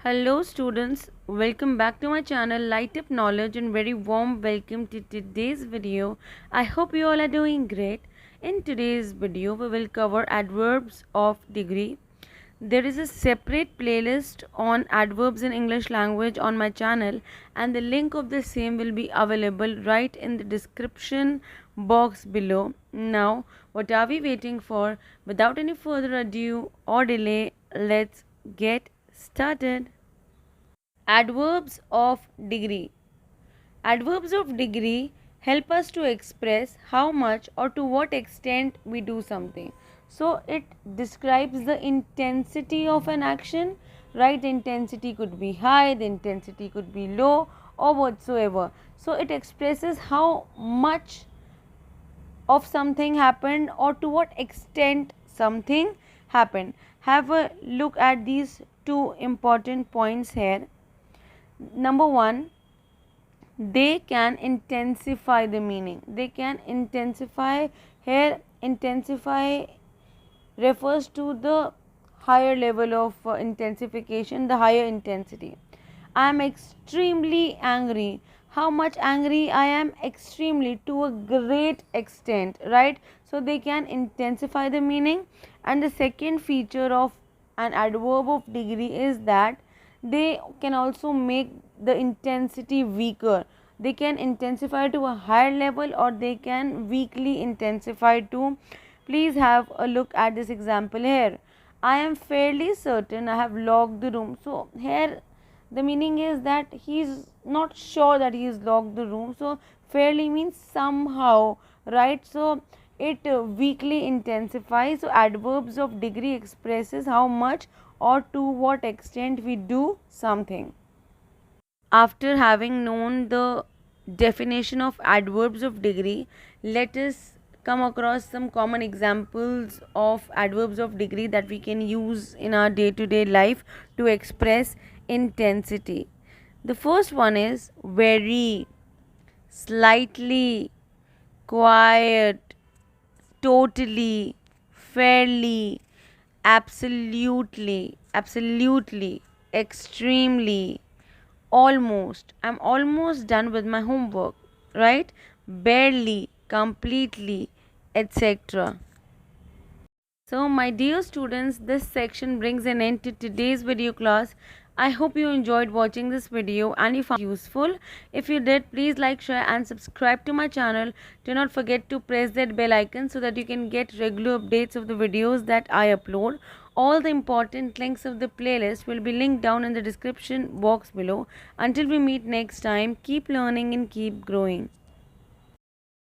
Hello students, welcome back to my channel Lightup Knowledge and very warm welcome to today's video. I hope you all are doing great. In today's video we will cover adverbs of degree. There is a separate playlist on adverbs in English language on my channel and the link of the same will be available right in the description box below. Now what are we waiting for? Without any further ado or delay, let's get started. Adverbs of degree. Adverbs of degree help us to express how much or to what extent we do something. So it describes the intensity of an action, right? The intensity could be high, the intensity could be low, or whatsoever. So it expresses how much of something happened or to what extent something happened. Have a look at these two important points here. Number one, they can intensify the meaning. They can intensify. Here intensify refers to the higher level of intensification, the higher intensity. I am extremely angry. How much angry I am? Extremely, to a great extent, right? So they can intensify the meaning. And the second feature of an adverb of degree is that they can also make the intensity weaker. They can intensify to a higher level or they can weakly intensify to. Please have a look at this example here. I am fairly certain I have locked the room. So here the meaning is that he is not sure that he has locked the room. So fairly means somehow, right? So it weakly intensifies. So adverbs of degree expresses how much or to what extent we do something. After having known the definition of adverbs of degree, let us come across some common examples of adverbs of degree that we can use in our day-to-day life to express intensity. The first one is very, slightly, quiet, totally, fairly, absolutely, extremely, almost. I'm almost done with my homework, right? Barely, completely, etc. So my dear students, this section brings an end to today's video class. I hope you enjoyed watching this video and you found it useful. If you did, please like, share and subscribe to my channel. Do not forget to press that bell icon so that you can get regular updates of the videos that I upload. All the important links of the playlist will be linked down in the description box below. Until we meet next time, keep learning and keep growing.